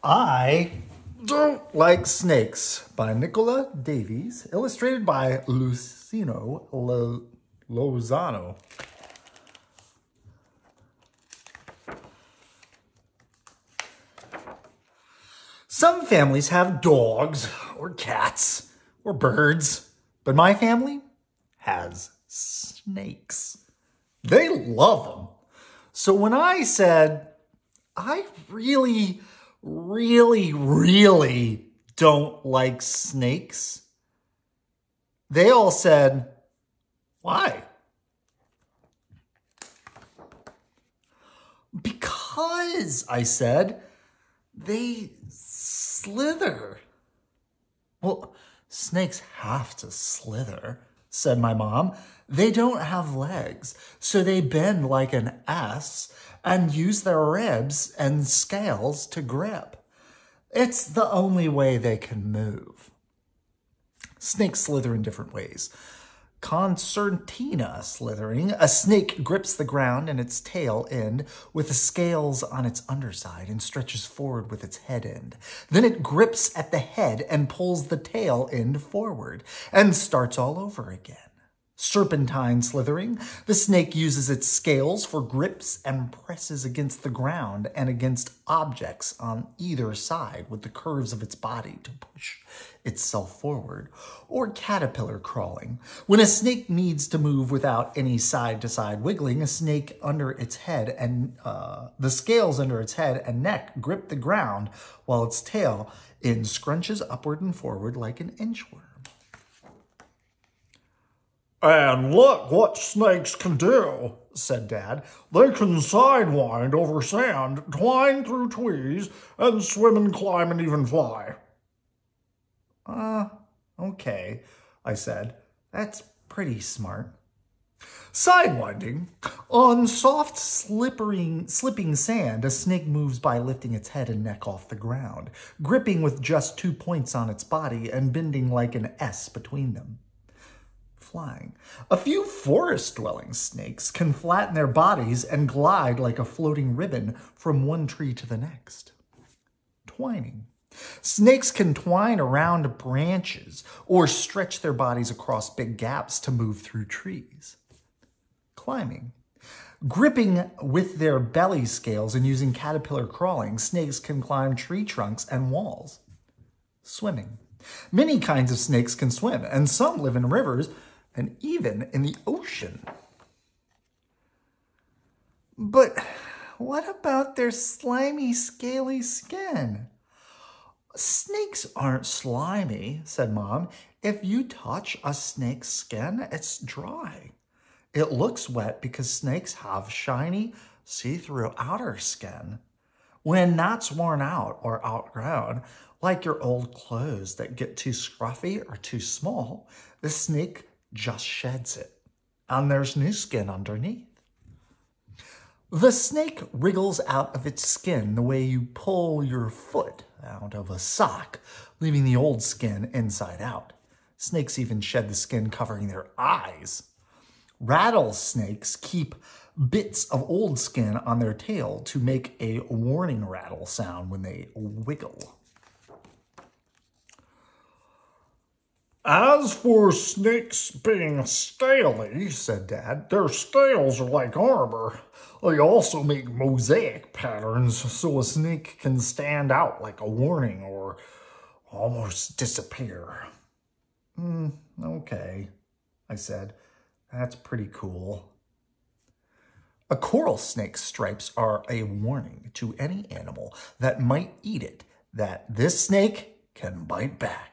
I Don't Like Snakes by Nicola Davis, illustrated by Luciano Lozano. Some families have dogs or cats or birds, but my family has snakes. They love them. So when I said, I really don't like snakes, they all said, why? Because, I said, they slither. Well, snakes have to slither, said my mom. They don't have legs, so they bend like an S and use their ribs and scales to grip. It's the only way they can move. Snakes slither in different ways. Concertina slithering, a snake grips the ground and its tail end with the scales on its underside and stretches forward with its head end. Then it grips at the head and pulls the tail end forward and starts all over again. Serpentine slithering, the snake uses its scales for grips and presses against the ground and against objects on either side with the curves of its body to push itself forward. Or caterpillar crawling. When a snake needs to move without any side-to-side wiggling, a snake under its head and the scales under its head and neck grip the ground while its tail end scrunches upward and forward like an inchworm. And look what snakes can do, said Dad. They can sidewind over sand, twine through trees, and swim and climb and even fly. Okay, I said. That's pretty smart. Sidewinding. On soft, slipping sand, a snake moves by lifting its head and neck off the ground, gripping with just 2 points on its body and bending like an S between them. Flying. A few forest-dwelling snakes can flatten their bodies and glide like a floating ribbon from one tree to the next. Twining. Snakes can twine around branches or stretch their bodies across big gaps to move through trees. Climbing. Gripping with their belly scales and using caterpillar crawling, snakes can climb tree trunks and walls. Swimming. Many kinds of snakes can swim, and some live in rivers and even in the ocean. But what about their slimy, scaly skin? Snakes aren't slimy, said Mom. If you touch a snake's skin, it's dry. It looks wet because snakes have shiny, see-through outer skin. When that's worn out or outgrown, like your old clothes that get too scruffy or too small, the snake just sheds it, and there's new skin underneath. The snake wriggles out of its skin the way you pull your foot out of a sock, leaving the old skin inside out. Snakes even shed the skin covering their eyes. Rattlesnakes keep bits of old skin on their tail to make a warning rattle sound when they wiggle. As for snakes being scaly, said Dad, their scales are like armor. They also make mosaic patterns so a snake can stand out like a warning or almost disappear. Okay, I said. That's pretty cool. A coral snake's stripes are a warning to any animal that might eat it that this snake can bite back.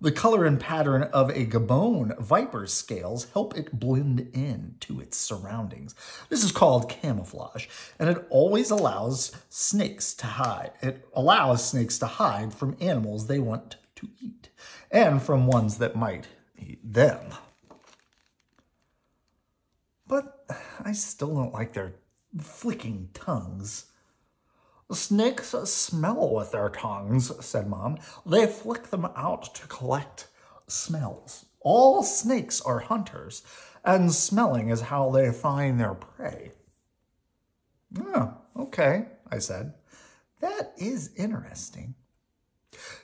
The color and pattern of a Gabon viper's scales help it blend in to its surroundings. This is called camouflage, and it always allows snakes to hide. It allows snakes to hide from animals they want to eat and from ones that might eat them. But I still don't like their flicking tongues. Snakes smell with their tongues, said Mom. They flick them out to collect smells. All snakes are hunters, and smelling is how they find their prey. Oh, okay, I said. That is interesting.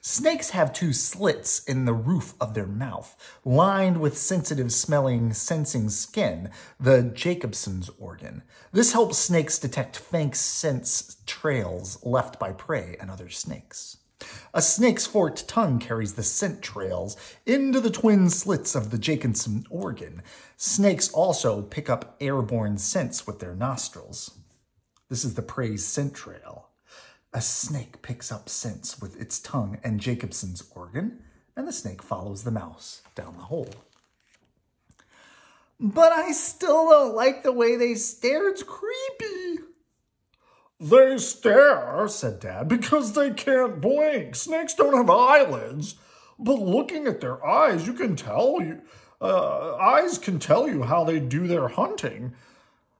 Snakes have 2 slits in the roof of their mouth, lined with sensitive smelling, sensing skin, the Jacobson's organ. This helps snakes detect faint sense trails left by prey and other snakes. A snake's forked tongue carries the scent trails into the twin slits of the Jacobson organ. Snakes also pick up airborne scents with their nostrils. This is the prey's scent trail. A snake picks up scents with its tongue and Jacobson's organ, and the snake follows the mouse down the hole. But I still don't like the way they stare. It's creepy. They stare, said Dad, because they can't blink. Snakes don't have eyelids. But looking at their eyes, you can tell eyes can tell you how they do their hunting.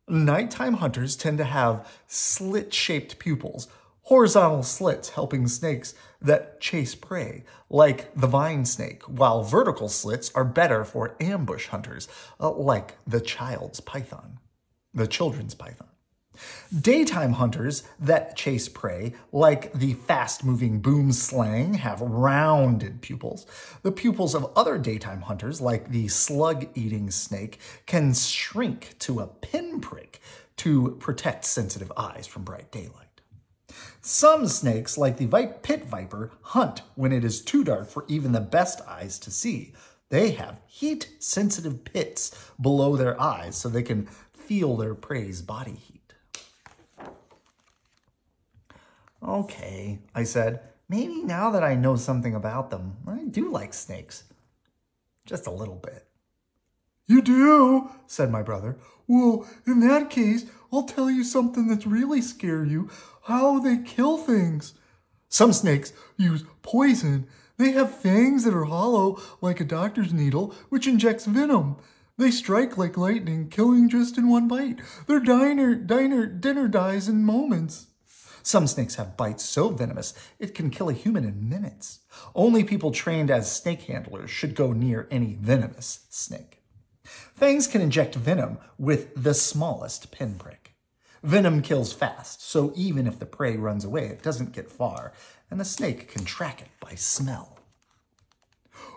Nighttime hunters tend to have slit-shaped pupils, horizontal slits helping snakes that chase prey, like the vine snake, while vertical slits are better for ambush hunters, like the children's python. Daytime hunters that chase prey, like the fast-moving boomslang, have rounded pupils. The pupils of other daytime hunters, like the slug-eating snake, can shrink to a pinprick to protect sensitive eyes from bright daylight. Some snakes, like the pit viper, hunt when it is too dark for even the best eyes to see. They have heat-sensitive pits below their eyes so they can feel their prey's body heat. Okay, I said, maybe now that I know something about them, I do like snakes. Just a little bit. You do, said my brother. Well, in that case, I'll tell you something that's really scare you, how they kill things. Some snakes use poison. They have fangs that are hollow like a doctor's needle, which injects venom. They strike like lightning, killing just in one bite. Their dinner dies in moments. Some snakes have bites so venomous it can kill a human in minutes. Only people trained as snake handlers should go near any venomous snake. Fangs can inject venom with the smallest pinprick. Venom kills fast, so even if the prey runs away, it doesn't get far, and the snake can track it by smell.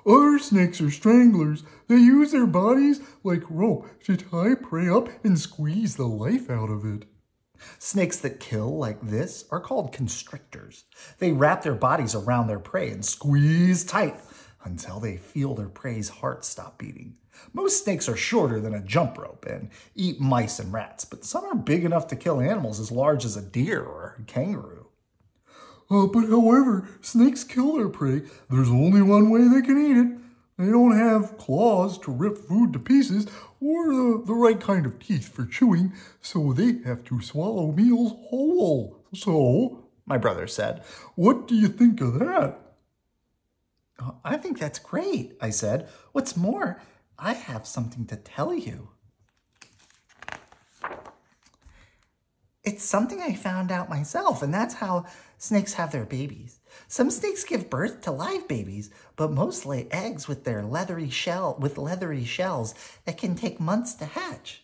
Other snakes are stranglers. They use their bodies like rope to tie prey up and squeeze the life out of it. Snakes that kill like this are called constrictors. They wrap their bodies around their prey and squeeze tight until they feel their prey's heart stop beating. Most snakes are shorter than a jump rope and eat mice and rats, but some are big enough to kill animals as large as a deer or a kangaroo. But however, snakes kill their prey. There's only one way they can eat it. They don't have claws to rip food to pieces or the right kind of teeth for chewing, so they have to swallow meals whole. So, my brother said, what do you think of that? I think that's great, I said. What's more, I have something to tell you. It's something I found out myself, and that's how snakes have their babies. Some snakes give birth to live babies, but most lay eggs with leathery shells that can take months to hatch.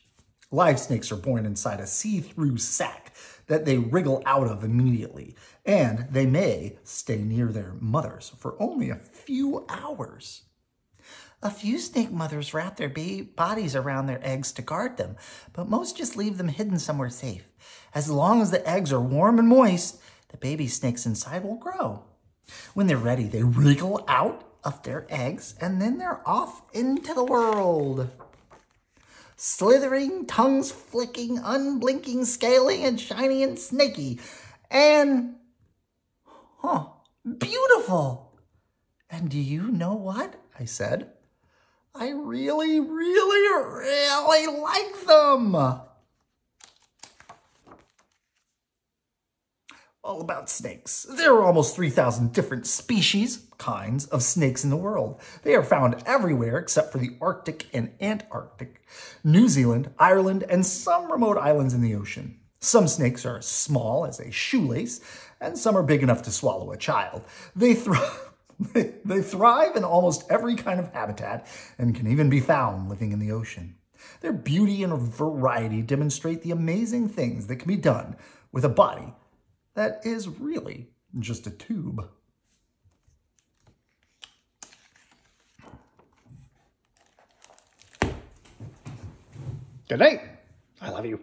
Live snakes are born inside a see-through sac that they wriggle out of immediately, and they may stay near their mothers for only a few hours. A few snake mothers wrap their bodies around their eggs to guard them, but most just leave them hidden somewhere safe. As long as the eggs are warm and moist, the baby snakes inside will grow. When they're ready, they wriggle out of their eggs, and then they're off into the world. Slithering, tongues flicking, unblinking, scaly, and shiny and snaky. And, beautiful. And do you know what? I said. I really, really, really like them. All about snakes. There are almost 3,000 different kinds of snakes in the world. They are found everywhere except for the Arctic and Antarctic, New Zealand, Ireland, and some remote islands in the ocean. Some snakes are as small as a shoelace, and some are big enough to swallow a child. They thrive in almost every kind of habitat and can even be found living in the ocean. Their beauty and variety demonstrate the amazing things that can be done with a body that is really just a tube. Good night. I love you.